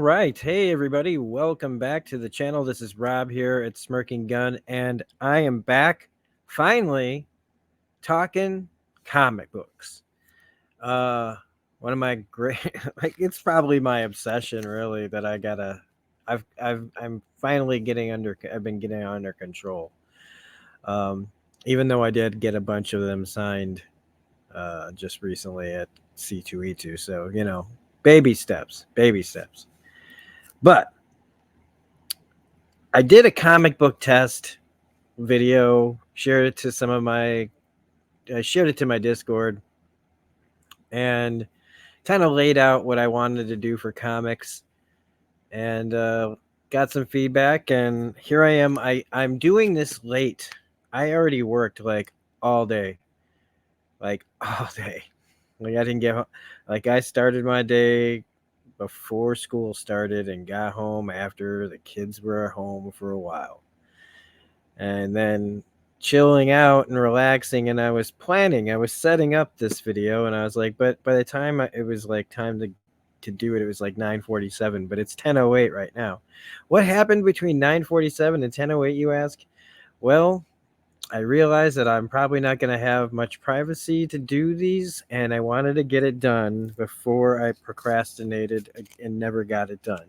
right. Hey, everybody. Welcome back to the channel. This is Rob here at Smirking Gun, and I am back finally talking comic books. Uh, One of my great, it's probably my obsession, really, that I'm finally I've been getting under control. Um, Even though I did get a bunch of them signed just recently at C2E2. So, baby steps, baby steps. But I did a comic book test video, shared it to I shared it to my Discord, and kind of laid out what I wanted to do for comics, and got some feedback. And here I am. I'm doing this late. I already worked like all day, like all day. Like I didn't get like I started my day before school started and got home after the kids were home for a while. And then chilling out and relaxing, and I was setting up this video, and I was like, but by the time it was like time to do it, it was like 9:47, but it's 10:08 right now. What happened between 9:47 and 10:08, you ask? Well, I realized that I'm probably not going to have much privacy to do these, and I wanted to get it done before I procrastinated and never got it done.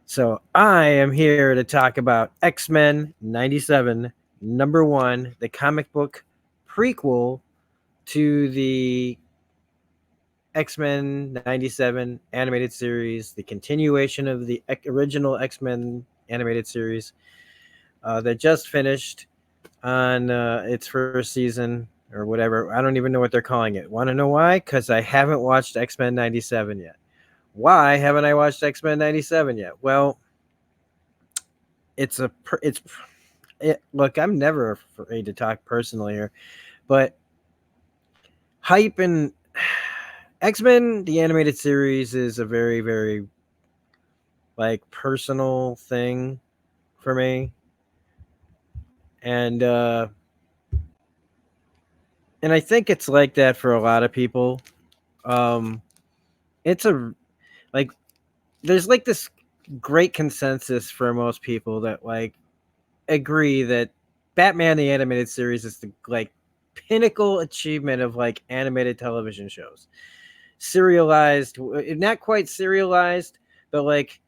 So I am here to talk about X-Men 97, number 1, the comic book prequel to the X-Men 97 animated series, the continuation of the original X-Men animated series that just finished on its first season or whatever. I don't even know what they're calling it. Want to know why? Because I haven't watched X-Men 97 yet. Why haven't I watched X-Men 97 yet? Well, look, I'm never afraid to talk personally here, but hype and X-Men the animated series is a very, very like personal thing for me, and I think it's like that for a lot of people. It's a like there's like this great consensus for most people that like agree that Batman the animated series is the like pinnacle achievement of like animated television shows. Serialized, not quite serialized, but like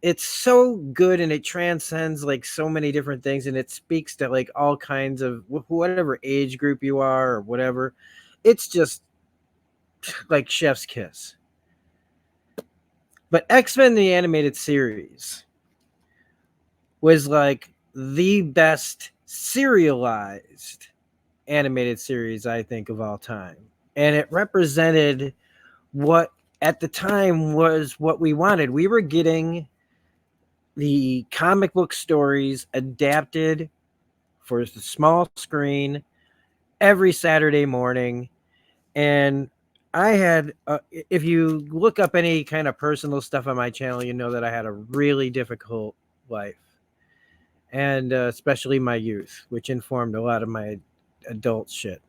it's so good and it transcends like so many different things, and it speaks to like all kinds of whatever age group you are or whatever. It's just like chef's kiss. But X-Men the animated series was like the best serialized animated series I think of all time, and it represented what at the time was what we wanted. We were getting the comic book stories adapted for the small screen every Saturday morning. And I had, if you look up any kind of personal stuff on my channel, you know that I had a really difficult life, and especially my youth, which informed a lot of my adult shit.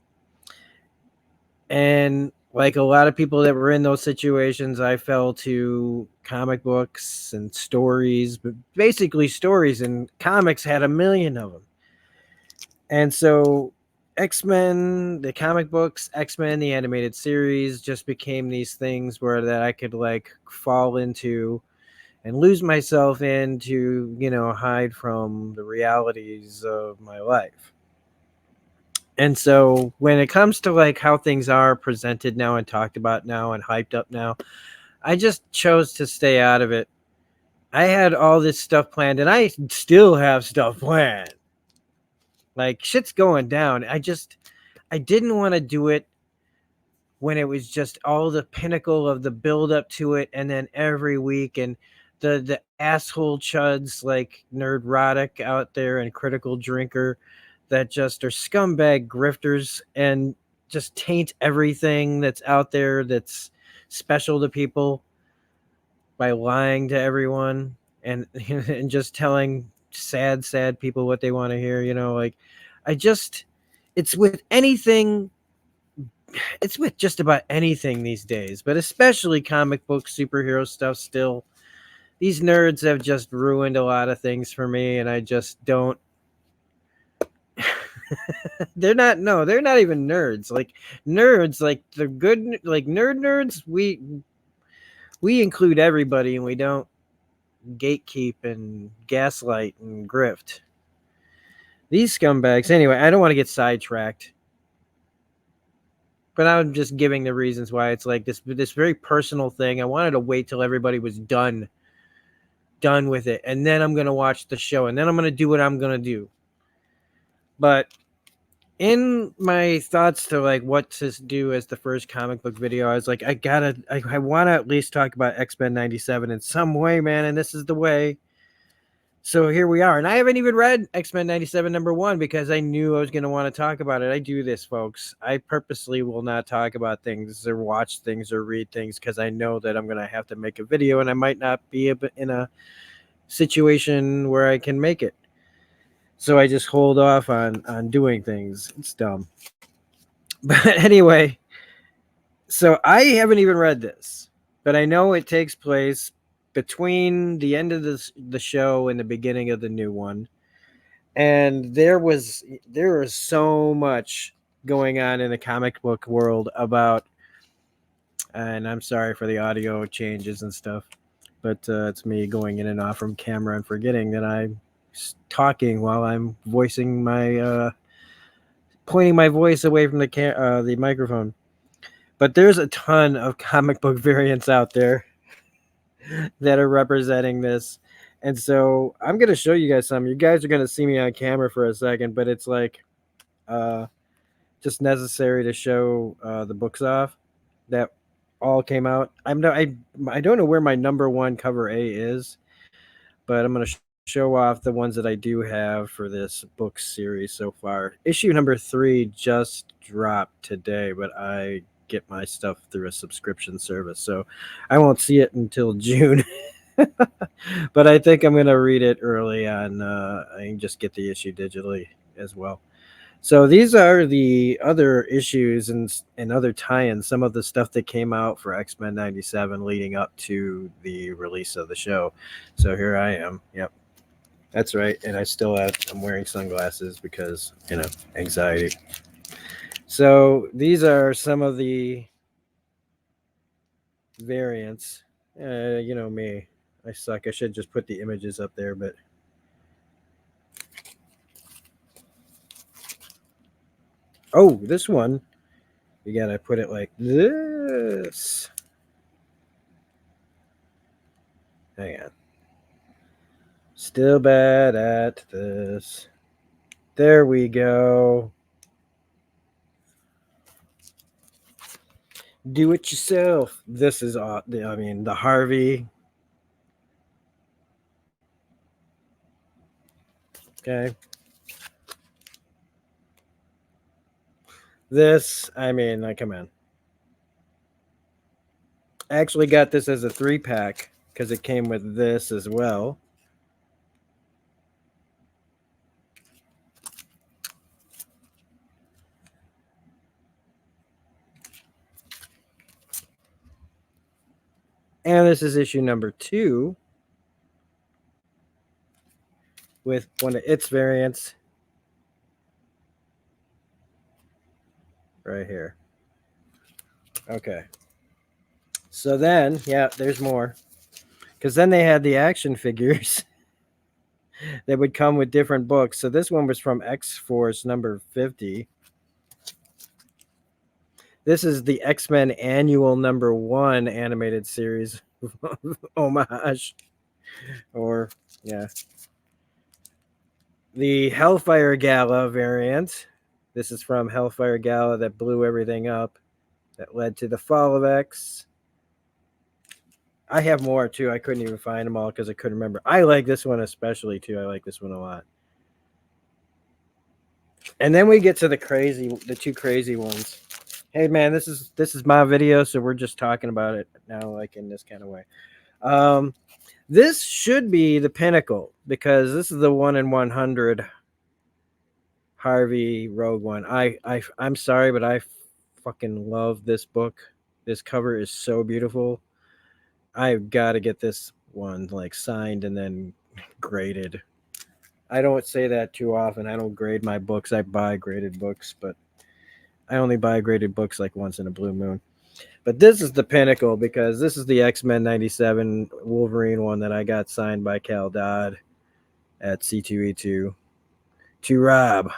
And like a lot of people that were in those situations, I fell to comic books and stories, but basically stories, and comics had a million of them. And so X-Men, the comic books, X-Men, the animated series just became these things where that I could like fall into and lose myself in to, hide from the realities of my life. And so when it comes to like how things are presented now and talked about now and hyped up now, I just chose to stay out of it. I had all this stuff planned, and I still have stuff planned. Like shit's going down. I didn't want to do it when it was just all the pinnacle of the build up to it, and then every week, and the asshole chuds like Nerdrotic out there and Critical Drinker that just are scumbag grifters and just taint everything that's out there that's special to people by lying to everyone and and just telling sad people what they want to hear. Like I just it's with anything it's with just about anything these days, but especially comic book superhero stuff still. these nerds have just ruined a lot of things for me, and I just don't. They're not. No, they're not even nerds. Like nerds, like the good, like nerds. We include everybody, and we don't gatekeep and gaslight and grift. These scumbags. Anyway, I don't want to get sidetracked, but I'm just giving the reasons why it's like this very personal thing. I wanted to wait till everybody was done with it, and then I'm gonna watch the show, and then I'm gonna do what I'm gonna do. But in my thoughts to like what to do as the first comic book video, I was like, I want to at least talk about X-Men 97 in some way, man, and this is the way. So here we are, and I haven't even read X-Men 97 #1 because I knew I was going to want to talk about it. I do this, folks. I purposely will not talk about things or watch things or read things because I know that I'm going to have to make a video, and I might not be in a situation where I can make it. So I just hold off on doing things. It's dumb. But anyway, so I haven't even read this, but I know it takes place between the end of the show and the beginning of the new one. And there was so much going on in the comic book world about, and I'm sorry for the audio changes and stuff, but it's me going in and off from camera and forgetting that I'm talking while I'm voicing my pointing my voice away from the microphone. But there's a ton of comic book variants out there that are representing this. And so I'm going to show you guys some. You guys are going to see me on camera for a second, but it's like just necessary to show the books off that all came out. I don't know where my #1 cover A is, but I'm going to show off the ones that I do have for this book series so far. Issue #3 just dropped today, but I get my stuff through a subscription service, so I won't see it until June. But I think I'm going to read it early on. I can just get the issue digitally as well. So these are the other issues and other tie-ins, some of the stuff that came out for X-Men 97 leading up to the release of the show. So here I am. Yep. That's right. And I'm wearing sunglasses because, anxiety. So these are some of the variants. You know me. I suck. I should just put the images up there, but oh, this one, you gotta put it like this. Hang on. Still bad at this. There we go. Do it yourself. This is, the Harvey. Okay. This, come on. I actually got this as a 3-pack because it came with this as well. And this is issue #2 with one of its variants right here. Okay. So then, yeah, there's more. Because then they had the action figures that would come with different books. So this one was from X-Force #50. This is the X-Men Annual #1 animated series homage. Or, yeah. The Hellfire Gala variant. This is from Hellfire Gala that blew everything up. That led to the fall of X. I have more too. I couldn't even find them all because I couldn't remember. I like this one especially too. I like this one a lot. And then we get to the two crazy ones. Hey man, this is my video, so we're just talking about it now, like in this kind of way. This should be the pinnacle because this is the 1 in 100 Harvey Rogue one. I'm sorry, but I fucking love this book. This cover is so beautiful. I've got to get this one, like signed and then graded. I don't say that too often. I don't grade my books. I buy graded books, but I only buy graded books like once in a blue moon. But this is the pinnacle because this is the X-Men 97 Wolverine one that I got signed by Cal Dodd at C2E2. To Rob,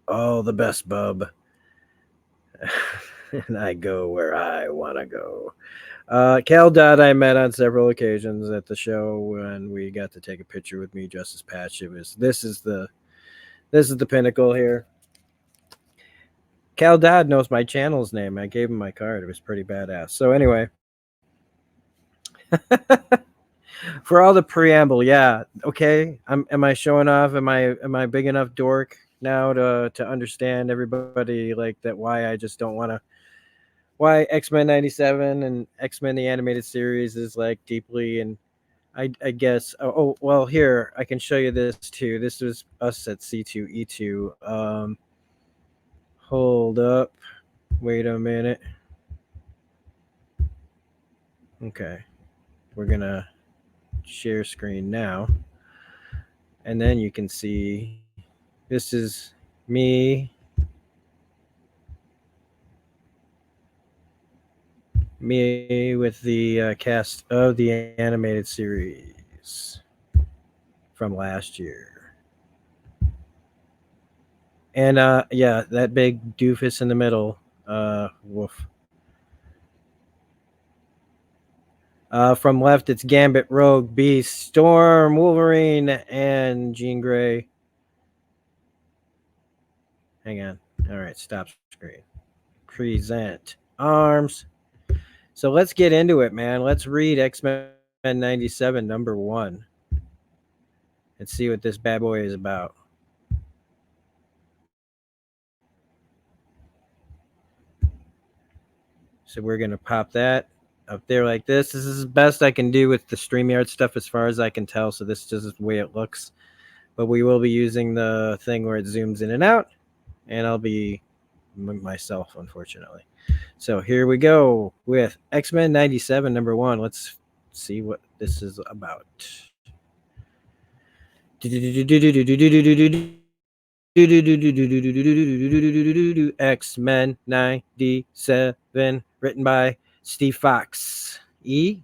all the best, bub. And I go where I want to go. Cal Dodd I met on several occasions at the show when we got to take a picture with me just as Patch. This is the pinnacle here. Cal Dodd knows my channel's name. I gave him my card. It was pretty badass. So anyway, for all the preamble, yeah, okay. Am I showing off? Am I big enough dork now to understand everybody like that? Why I just don't want to. Why X-Men 97 and X-Men the animated series is like deeply and I guess well here I can show you this too. This was us at C2E2. Hold up. Wait a minute. Okay. We're going to share screen now. And then you can see this is me. Me with the cast of the animated series from last year. And yeah, that big doofus in the middle. Woof. From left, it's Gambit, Rogue, Beast, Storm, Wolverine, and Jean Grey. Hang on. All right, stop screen. Present arms. So let's get into it, man. Let's read X-Men 97, number 1. And see what this bad boy is about. So we're going to pop that up there like this. This is the best I can do with the StreamYard stuff as far as I can tell. So this is just the way it looks. But we will be using the thing where it zooms in and out. And I'll be myself, unfortunately. So here we go with X-Men 97, number 1. Let's see what this is about. X-Men 97, written by Steve Fox. The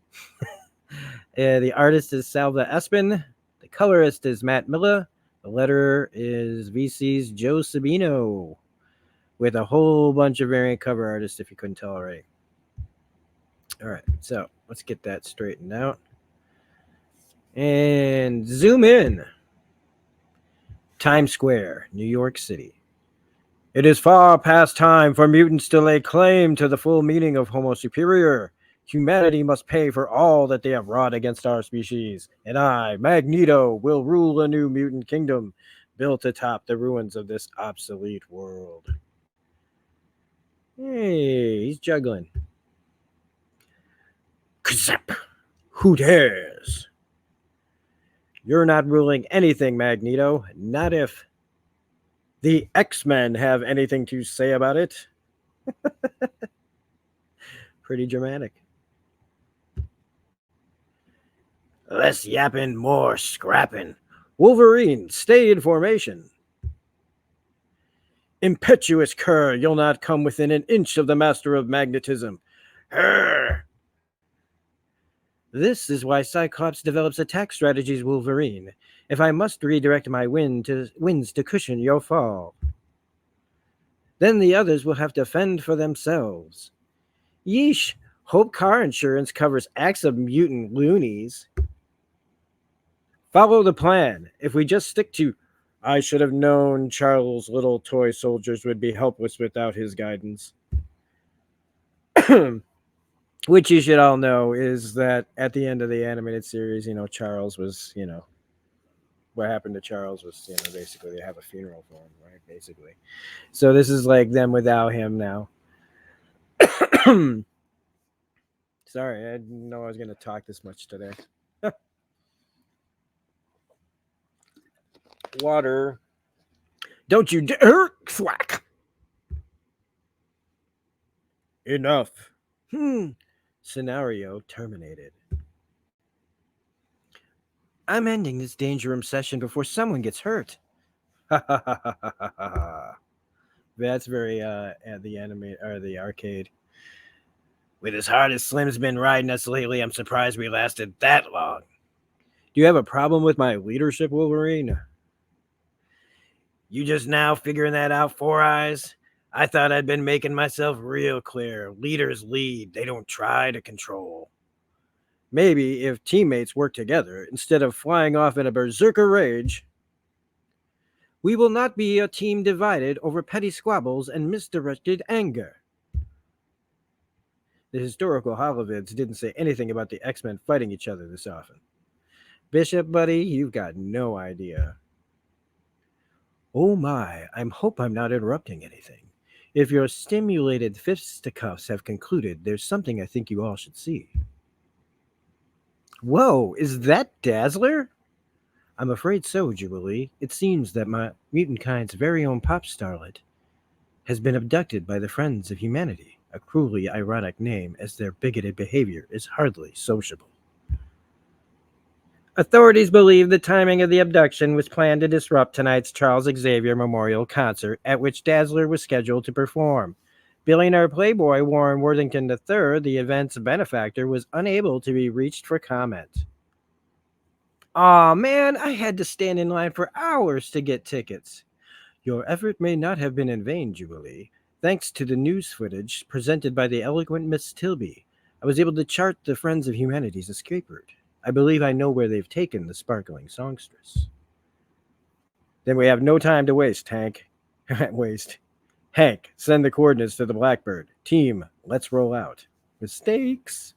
artist is Salva Espin. The colorist is Matt Miller. The letterer is VC's Joe Sabino, with a whole bunch of variant cover artists, if you couldn't tell already. All right, so let's get that straightened out. And zoom in. Times Square, New York City. It is far past time for mutants to lay claim to the full meaning of Homo superior. Humanity must pay for all that they have wrought against our species, and I, Magneto, will rule a new mutant kingdom built atop the ruins of this obsolete world. Hey, he's juggling. Kazap! Who dares? You're not ruling anything, Magneto. Not if the X-Men have anything to say about it. Pretty dramatic. Less yapping, more scrapping. Wolverine, stay in formation. Impetuous cur, you'll not come within an inch of the master of magnetism. Her. This is why Cyclops develops attack strategies, Wolverine. If I must redirect my winds to cushion your fall, then the others will have to fend for themselves. Yeesh, hope car insurance covers acts of mutant loonies. Follow the plan. If we just stick to, I should have known Charles' little toy soldiers would be helpless without his guidance. Which you should all know is that at the end of the animated series, Charles was, what happened to Charles was, basically they have a funeral for him, right? Basically. So this is like them without him now. Sorry, I didn't know I was going to talk this much today. Water. Don't you dare! Thwack! Enough. Scenario terminated. I'm ending this danger room session before someone gets hurt. Ha ha ha ha ha ha ha. That's very at the anime or the arcade. With as hard as Slim's been riding us lately, I'm surprised we lasted that long. Do you have a problem with my leadership, Wolverine? You just now figuring that out, Four Eyes? I thought I'd been making myself real clear. Leaders lead, they don't try to control. Maybe if teammates work together instead of flying off in a berserker rage, we will not be a team divided over petty squabbles and misdirected anger. The historical holovids didn't say anything about the X-Men fighting each other this often. Bishop, buddy, you've got no idea. Oh my, I hope I'm not interrupting anything. If your stimulated fisticuffs have concluded, there's something I think you all should see. Whoa, is that Dazzler? I'm afraid so, Jubilee. It seems that my mutant kind's very own pop starlet has been abducted by the Friends of Humanity, a cruelly ironic name as their bigoted behavior is hardly sociable. Authorities believe the timing of the abduction was planned to disrupt tonight's Charles Xavier Memorial Concert, at which Dazzler was scheduled to perform. Billionaire playboy Warren Worthington III, the event's benefactor, was unable to be reached for comment. Aw, man, I had to stand in line for hours to get tickets. Your effort may not have been in vain, Jubilee. Thanks to the news footage presented by the eloquent Miss Tilby, I was able to chart the Friends of Humanity's escape route. I believe I know where they've taken the sparkling songstress. Then we have no time to waste, Hank. Hank, send the coordinates to the Blackbird. Team, let's roll out. Mistakes.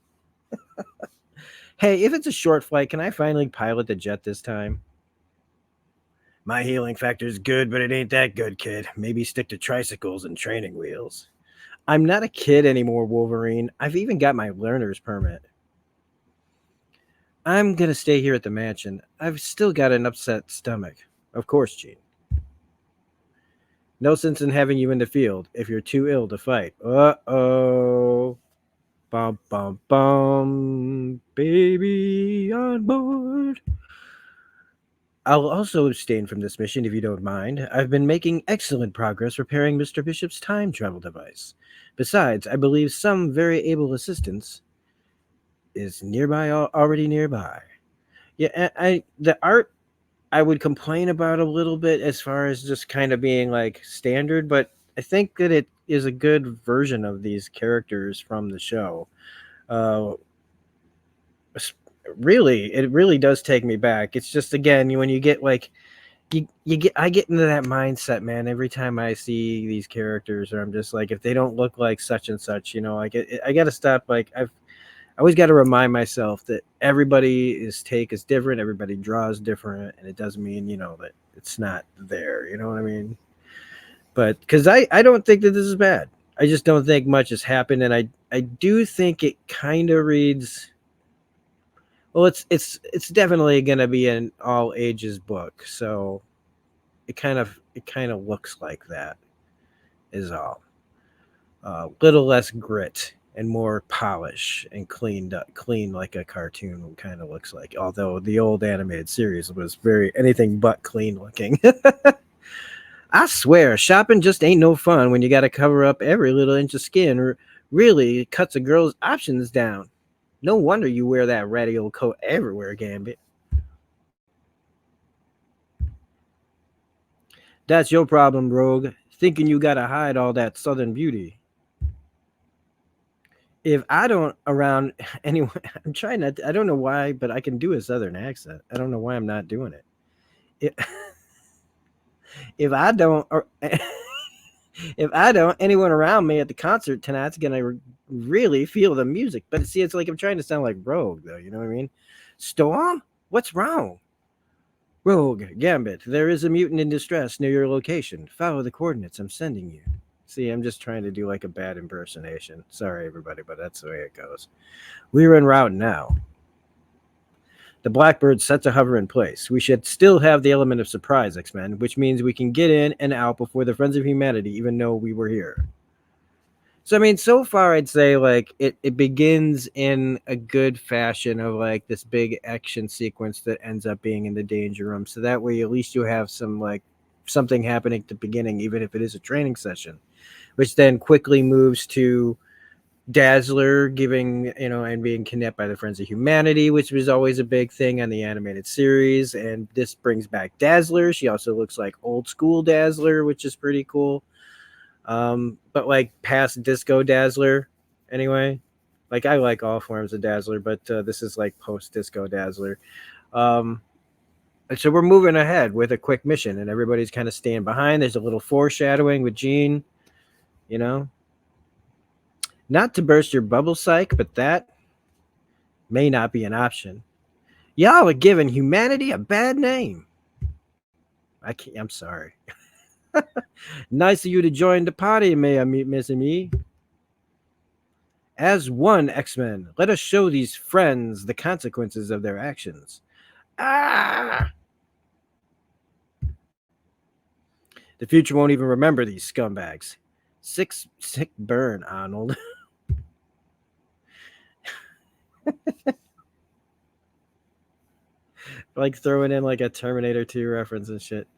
Hey, if it's a short flight, can I finally pilot the jet this time? My healing factor's good, but it ain't that good, kid. Maybe stick to tricycles and training wheels. I'm not a kid anymore, Wolverine. I've even got my learner's permit. I'm gonna stay here at the mansion. I've still got an upset stomach. Of course, Gene. No sense in having you in the field if you're too ill to fight. Uh-oh. Bum, bum, bum. Baby on board. I'll also abstain from this mission if you don't mind. I've been making excellent progress repairing Mr. Bishop's time travel device. Besides, I believe some very able assistance is already nearby. Yeah, the art I would complain about a little bit as far as just kind of being like standard, but I think that it is a good version of these characters from the show. Uh, it really does take me back. It's just again when you get like I get into that mindset, man. Every time I see these characters, or I'm just like, if they don't look like such and such, I got to stop. I always got to remind myself that everybody's take is different, everybody draws different, and it doesn't mean that it's not there. You know what I mean? But because I don't think that this is bad. I just don't think much has happened, and I do think it kind of reads. Well, it's definitely going to be an all ages book, so it kind of looks like that is all. Little less grit and more polish and clean like a cartoon kind of looks like. Although the old animated series was very anything but clean looking. I swear, shopping just ain't no fun when you got to cover up every little inch of skin. Really cuts a girl's options down. No wonder you wear that ratty old coat everywhere, Gambit. That's your problem, Rogue. Thinking you gotta hide all that southern beauty. If I don't around anyone, I'm trying not to, I don't know why, but I can do a southern accent. I don't know why I'm not doing it. If I don't, or if I don't, anyone around me at the concert tonight's gonna really feel the music. But see, it's like I'm trying to sound like Rogue, though. You know what I mean? Storm, what's wrong? Rogue, Gambit, there is a mutant in distress near your location. Follow the coordinates I'm sending you. See, I'm just trying to do like a bad impersonation. Sorry, everybody, but that's the way it goes. We're en route now. The Blackbird's set to hover in place. We should still have the element of surprise, X-Men, which means we can get in and out before the Friends of Humanity even know we were here. So I mean, so far I'd say like it begins in a good fashion of like this big action sequence that ends up being in the danger room. So that way at least you have some like something happening at the beginning, even if it is a training session, which then quickly moves to Dazzler giving, and being kidnapped by the Friends of Humanity, which was always a big thing on the animated series. And this brings back Dazzler. She also looks like old school Dazzler, which is pretty cool. But like past Disco Dazzler, anyway. Like I like all forms of Dazzler, but this is like post Disco Dazzler. Um, and so we're moving ahead with a quick mission, and everybody's kind of staying behind. There's a little foreshadowing with Jean, you know, not to burst your bubble, psych, but that may not be an option. Y'all are giving humanity a bad name. I'm sorry. Nice of you to join the party, may I meet Miss Me. As one X-Men, let us show these friends the consequences of their actions. Ah! The future won't even remember these scumbags. Sick burn, Arnold. Like throwing in like a Terminator 2 reference and shit.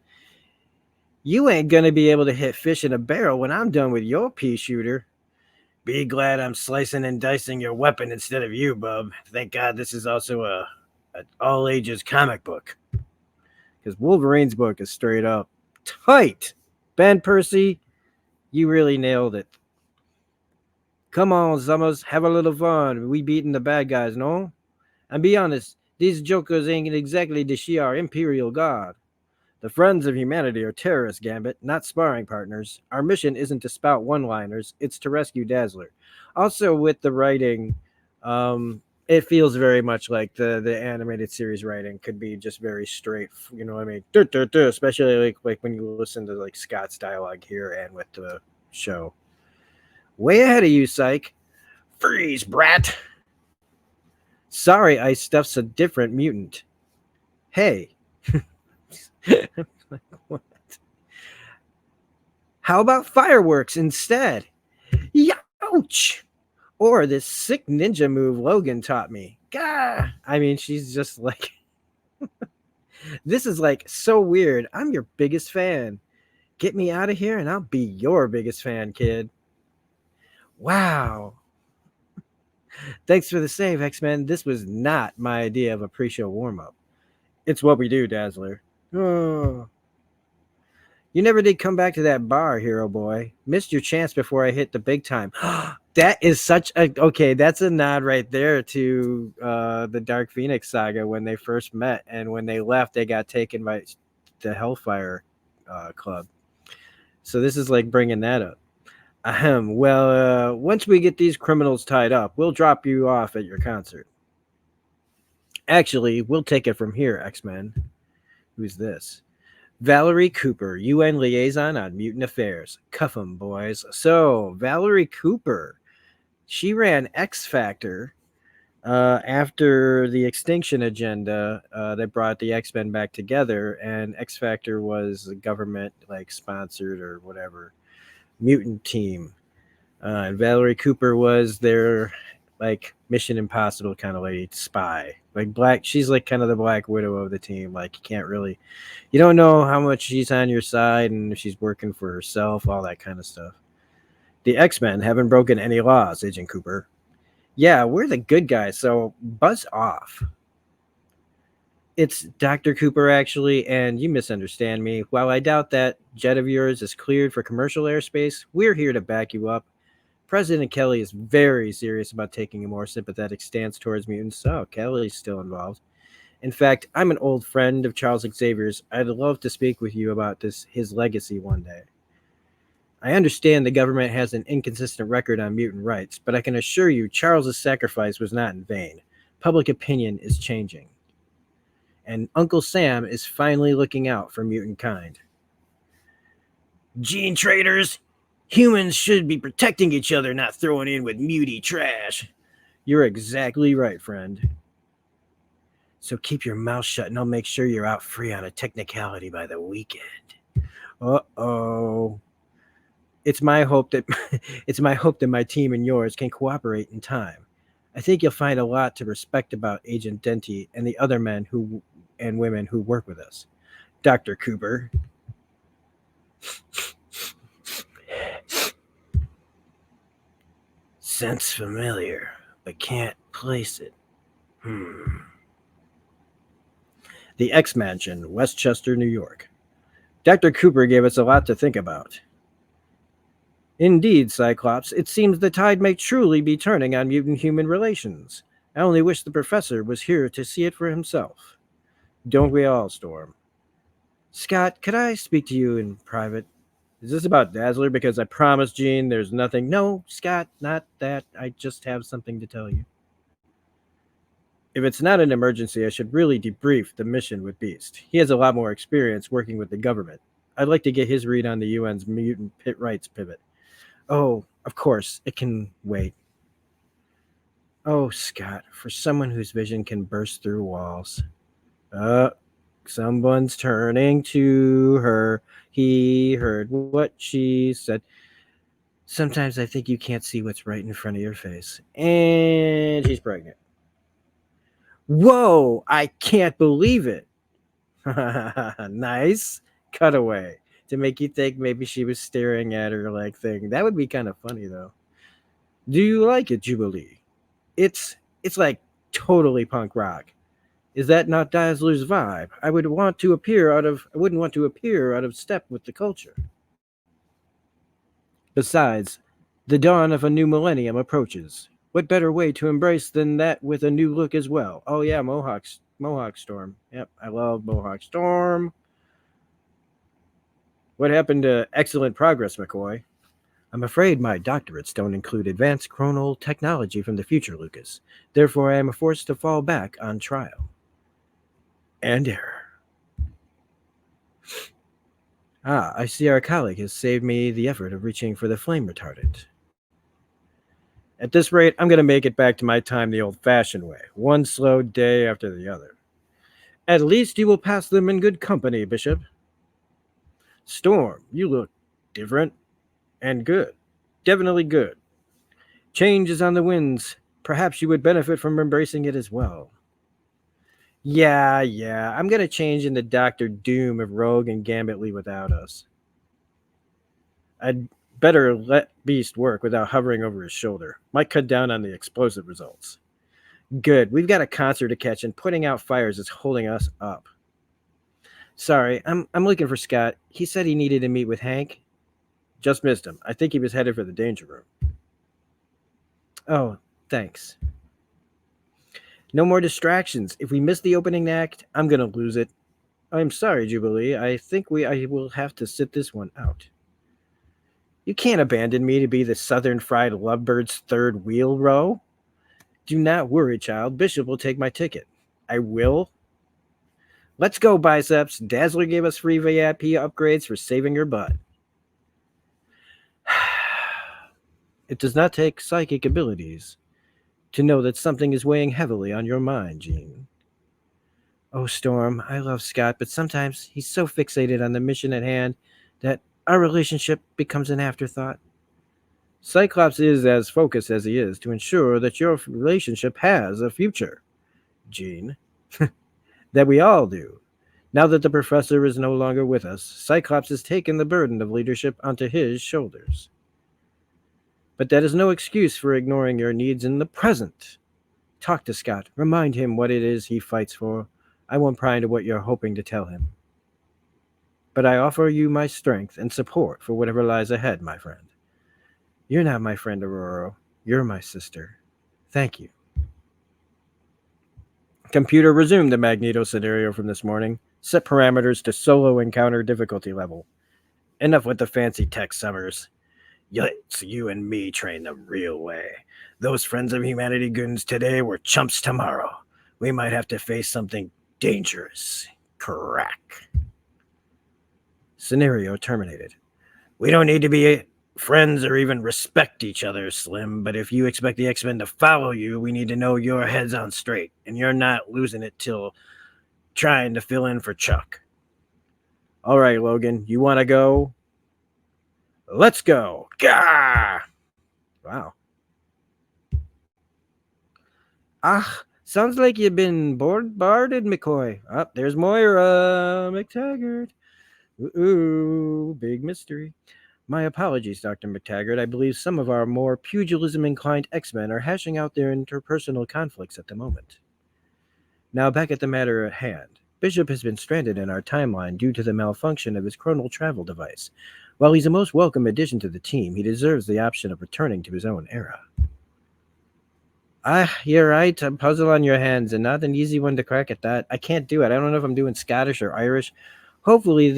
You ain't gonna be able to hit fish in a barrel when I'm done with your pea shooter. Be glad I'm slicing and dicing your weapon instead of you, bub. Thank God this is also a all ages comic book. Because Wolverine's book is straight up tight. Ben Percy, you really nailed it. Come on, Summers, have a little fun. We beating the bad guys, no? And be honest, these jokers ain't exactly the Shi'ar Imperial Guard. The Friends of Humanity are terrorists, Gambit, not sparring partners. Our mission isn't to spout one-liners, it's to rescue Dazzler. Also, with the writing, it feels very much like the animated series writing could be just very straight. You know what I mean? Especially like when you listen to like Scott's dialogue here and with the show. Way ahead of you, Psych. Freeze, brat. Sorry, Ice Stuff's a different mutant. Hey. Like, what? How about fireworks instead? Youch! Or this sick ninja move Logan taught me. Gah! I mean, she's just like, this is like so weird. I'm your biggest fan. Get me out of here and I'll be your biggest fan, kid. Wow. Thanks for the save, X-Men. This was not my idea of a pre-show warm-up. It's what we do, Dazzler. Oh. You never did come back to that bar, hero boy. Missed your chance before I hit the big time. That is such a okay. That's a nod right there to the Dark Phoenix saga when they first met, and when they left, they got taken by the Hellfire Club. So this is like bringing that up. Ahem. Well, once we get these criminals tied up, we'll drop you off at your concert. Actually, we'll take it from here, X-Men. Who's this? Valerie Cooper, UN liaison on mutant affairs. Cuff 'em, boys. So, Valerie Cooper, she ran X Factor after the Extinction Agenda that brought the X-Men back together, and X Factor was a government like sponsored or whatever mutant team. And Valerie Cooper was their like Mission Impossible kind of lady spy, like black. She's like kind of the Black Widow of the team. Like you don't know how much she's on your side and if she's working for herself, all that kind of stuff. The X-Men haven't broken any laws, Agent Cooper. Yeah, we're the good guys, so buzz off. It's Dr. Cooper, actually, and you misunderstand me. While I doubt that jet of yours is cleared for commercial airspace, we're here to back you up. President Kelly is very serious about taking a more sympathetic stance towards mutants, so Kelly's still involved. In fact, I'm an old friend of Charles Xavier's. I'd love to speak with you about his legacy one day. I understand the government has an inconsistent record on mutant rights, but I can assure you Charles's sacrifice was not in vain. Public opinion is changing. And Uncle Sam is finally looking out for mutant kind. Gene traders! Humans should be protecting each other, not throwing in with muty trash. You're exactly right, friend. So keep your mouth shut and I'll make sure you're out free on a technicality by the weekend. Uh-oh. It's my hope that it's my hope that my team and yours can cooperate in time. I think you'll find a lot to respect about Agent Denty and the other men who and women who work with us. Dr. Cooper. Sense familiar, but can't place it. The X Mansion, Westchester, New York. Dr. Cooper gave us a lot to think about. Indeed, Cyclops, it seems the tide may truly be turning on mutant human relations. I only wish the professor was here to see it for himself. Don't we all, Storm? Scott, could I speak to you in private? Is this about Dazzler? Because I promise, Jean, there's nothing. No, Scott, not that. I just have something to tell you. If it's not an emergency, I should really debrief the mission with Beast. He has a lot more experience working with the government. I'd like to get his read on the UN's mutant pit rights pivot. Oh, of course, it can wait. Oh, Scott, for someone whose vision can burst through walls. Someone's turning to her. He heard what she said. Sometimes I think you can't see what's right in front of your face. And she's pregnant. Whoa, I can't believe it. Nice cutaway to make you think maybe she was staring at her like thing. That would be kind of funny though. Do you like it, Jubilee? It's like totally punk rock. Is that not Dazzler's vibe? I wouldn't want to appear out of step with the culture. Besides, the dawn of a new millennium approaches. What better way to embrace than that with a new look as well? Oh yeah, Mohawk Storm. Yep, I love Mohawk Storm. What happened to excellent progress, McCoy? I'm afraid my doctorates don't include advanced chronal technology from the future, Lucas. Therefore, I am forced to fall back on trial and error. Ah, I see our colleague has saved me the effort of reaching for the flame retardant. At this rate, I'm going to make it back to my time the old fashioned way, one slow day after the other. At least you will pass them in good company, Bishop. Storm, you look different and good. Definitely good. Change is on the winds. Perhaps you would benefit from embracing it as well. Yeah. I'm going to change into Doctor Doom if Rogue and Gambit leave without us. I'd better let Beast work without hovering over his shoulder. Might cut down on the explosive results. Good. We've got a concert to catch, and putting out fires is holding us up. Sorry, I'm looking for Scott. He said he needed to meet with Hank. Just missed him. I think he was headed for the danger room. Oh, thanks. No more distractions. If we miss the opening act, I'm gonna lose it. I'm sorry, Jubilee. I will have to sit this one out. You can't abandon me to be the Southern Fried Lovebird's third wheel row. Do not worry, child. Bishop will take my ticket. I will? Let's go, Biceps. Dazzler gave us free VIP upgrades for saving your butt. It does not take psychic abilities to know that something is weighing heavily on your mind, Jean. Oh, Storm, I love Scott, but sometimes he's so fixated on the mission at hand that our relationship becomes an afterthought. Cyclops is as focused as he is to ensure that your relationship has a future, Jean. That we all do. Now that the professor is no longer with us, Cyclops has taken the burden of leadership onto his shoulders. But that is no excuse for ignoring your needs in the present. Talk to Scott. Remind him what it is he fights for. I won't pry into what you're hoping to tell him. But I offer you my strength and support for whatever lies ahead, my friend. You're not my friend, Aurora. You're my sister. Thank you. Computer, resume the Magneto scenario from this morning. Set parameters to solo encounter difficulty level. Enough with the fancy tech, Summers. It's you and me train the real way. Those Friends of Humanity goons today were chumps tomorrow. We might have to face something dangerous. Crack. Scenario terminated. We don't need to be friends or even respect each other, Slim, but if you expect the X-Men to follow you, we need to know your head's on straight, and you're not losing it till trying to fill in for Chuck. All right, Logan, you want to go? Let's go. Gah! Wow. Ah, sounds like you've been bombarded, McCoy. Up there's Moira McTaggart. Ooh, big mystery. My apologies, Dr. McTaggart. I believe some of our more pugilism-inclined X-Men are hashing out their interpersonal conflicts at the moment. Now back at the matter at hand. Bishop has been stranded in our timeline due to the malfunction of his chronal travel device. While he's a most welcome addition to the team, he deserves the option of returning to his own era. Ah, you're right. A puzzle on your hands, and not an easy one to crack at that. I can't do it. I don't know if I'm doing Scottish or Irish. Hopefully,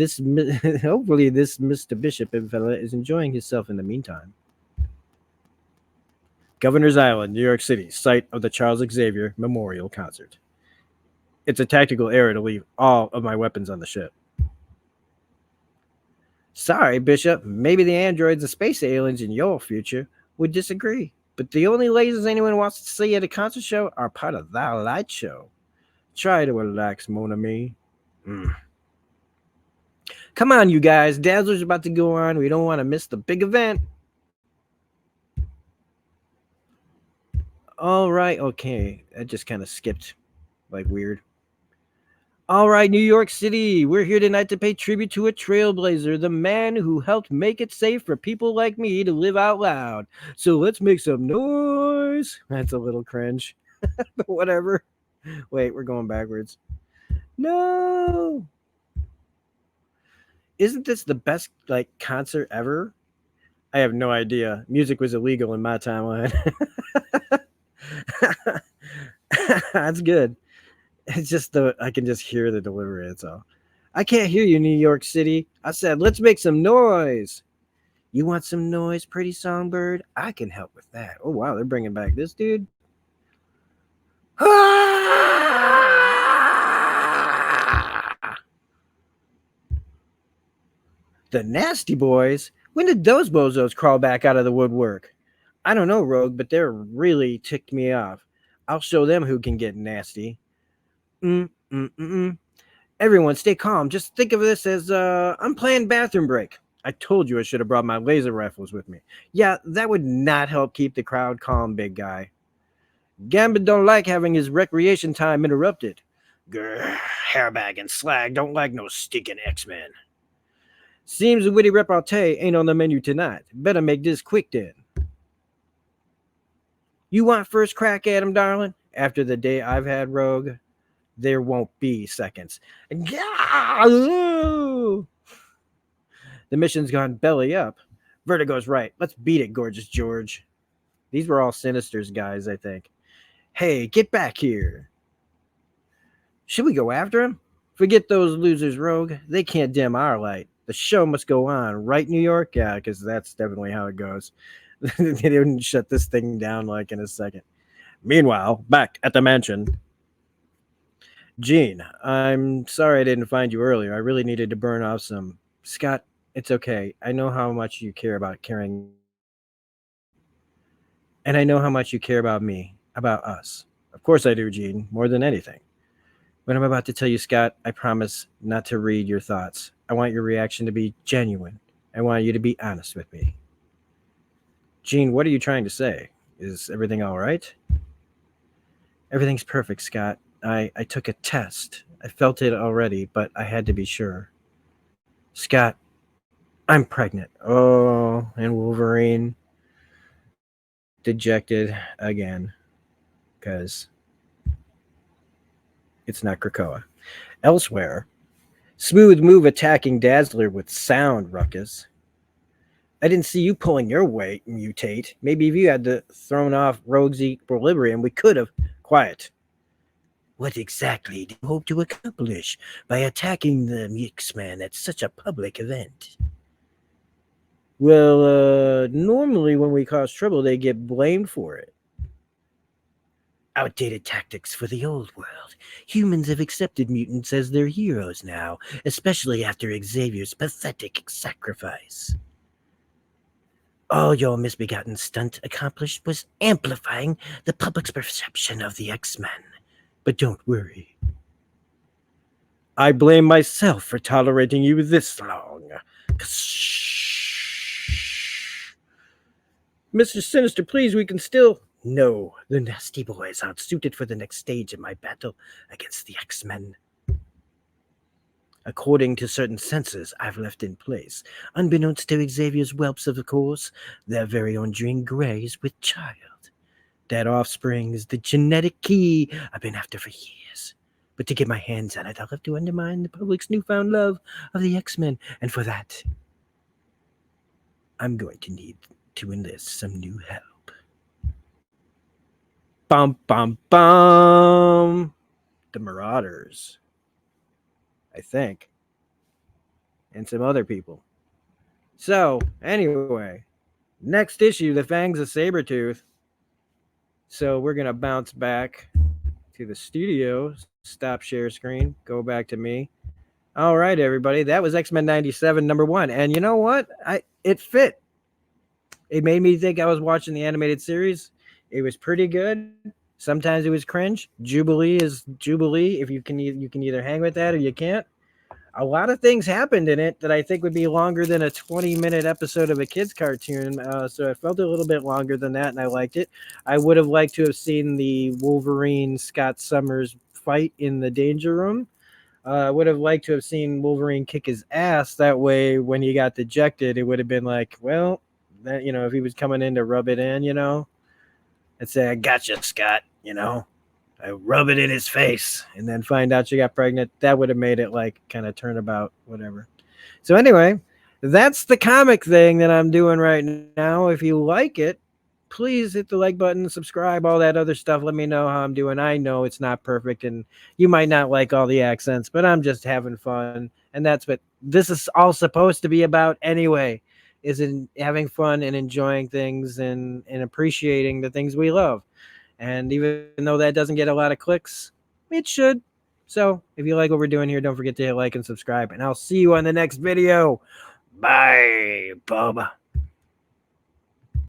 hopefully this Mr. Bishop fella is enjoying himself in the meantime. Governor's Island, New York City, site of the Charles Xavier Memorial Concert. It's a tactical error to leave all of my weapons on the ship. Sorry, Bishop. Maybe the androids and space aliens in your future would disagree. But the only lasers anyone wants to see at a concert show are part of that light show. Try to relax, mon ami. Come on, you guys. Dazzler's about to go on. We don't want to miss the big event. All right. Okay. I just kind of skipped like weird. All right, New York City. We're here tonight to pay tribute to a trailblazer, the man who helped make it safe for people like me to live out loud. So let's make some noise. That's a little cringe. But whatever. Wait, we're going backwards. No. Isn't this the best like concert ever? I have no idea. Music was illegal in my timeline. That's good. It's just I can just hear the delivery. That's all. I can't hear you, New York City. I said, let's make some noise. You want some noise, pretty songbird? I can help with that. Oh wow, they're bringing back this dude. The Nasty Boys? When did those bozos crawl back out of the woodwork? I don't know, Rogue, but they're really ticked me off. I'll show them who can get nasty. Everyone, stay calm. Just think of this as I'm playing bathroom break. I told you I should have brought my laser rifles with me. Yeah, that would not help keep the crowd calm, big guy. Gambit don't like having his recreation time interrupted. Grr, hairbag and slag don't like no stinking X-Men. Seems the witty repartee ain't on the menu tonight. Better make this quick then. You want first crack at him, darling? After the day I've had, Rogue, there won't be seconds. The mission's gone belly up. Vertigo's right. Let's beat it, gorgeous George. These were all Sinister's guys, I think. Hey, get back here. Should we go after him? Forget those losers, Rogue. They can't dim our light. The show must go on, right, New York? Yeah, because that's definitely how it goes. They didn't shut this thing down like in a second. Meanwhile, back at the mansion. Gene, I'm sorry I didn't find you earlier. I really needed to burn off some. Scott, it's okay. I know how much you care about carrying. And I know how much you care about me, about us. Of course I do, Gene, more than anything. What I'm about to tell you, Scott, I promise not to read your thoughts. I want your reaction to be genuine. I want you to be honest with me. Gene, what are you trying to say? Is everything all right? Everything's perfect, Scott. I took a test. I felt it already, but I had to be sure. Scott, I'm pregnant. Oh, and Wolverine dejected again because it's not Krakoa. Elsewhere, smooth move attacking Dazzler with sound, Ruckus. I didn't see you pulling your weight, mutate. Maybe if you had thrown off Rogue's equilibrium, we could have. Quiet. What exactly do you hope to accomplish by attacking the X-Men at such a public event? Well, normally when we cause trouble, they get blamed for it. Outdated tactics for the old world. Humans have accepted mutants as their heroes now, especially after Xavier's pathetic sacrifice. All your misbegotten stunt accomplished was amplifying the public's perception of the X-Men. But don't worry. I blame myself for tolerating you this long. Mr. Sinister, please, we can still. No, the Nasty Boy is outsuited for the next stage in my battle against the X-Men. According to certain sensors I've left in place, unbeknownst to Xavier's whelps, of course, their very own Jean Grey is with child. That offspring is the genetic key I've been after for years. But to get my hands on it, I'll have to undermine the public's newfound love of the X-Men, and for that, I'm going to need to enlist some new help. Bum, bum, bum. The Marauders, I think, and some other people. So, anyway, next issue, The Fangs of Sabretooth. So, we're going to bounce back to the studio, stop share screen, go back to me. All right, everybody, that was X-Men 97 #1. And you know what? It fit. It made me think I was watching the animated series. It was pretty good. Sometimes it was cringe. Jubilee is Jubilee. If you can either hang with that or you can't. A lot of things happened in it that I think would be longer than a 20-minute episode of a kid's cartoon. So it felt a little bit longer than that, and I liked it. I would have liked to have seen the Wolverine Scott Summers fight in the Danger Room. I would have liked to have seen Wolverine kick his ass. That way, when he got dejected, it would have been like, well, that, if he was coming in to rub it in, and say, I got you, Scott, I rub it in his face and then find out she got pregnant. That would have made it like kind of turnabout, whatever. So anyway, that's the comic thing that I'm doing right now. If you like it, please hit the like button, subscribe, all that other stuff. Let me know how I'm doing. I know it's not perfect and you might not like all the accents, but I'm just having fun. And that's what this is all supposed to be about anyway, is in having fun and enjoying things and appreciating the things we love. And even though that doesn't get a lot of clicks, it should. So if you like what we're doing here, don't forget to hit like and subscribe. And I'll see you on the next video. Bye, Bubba.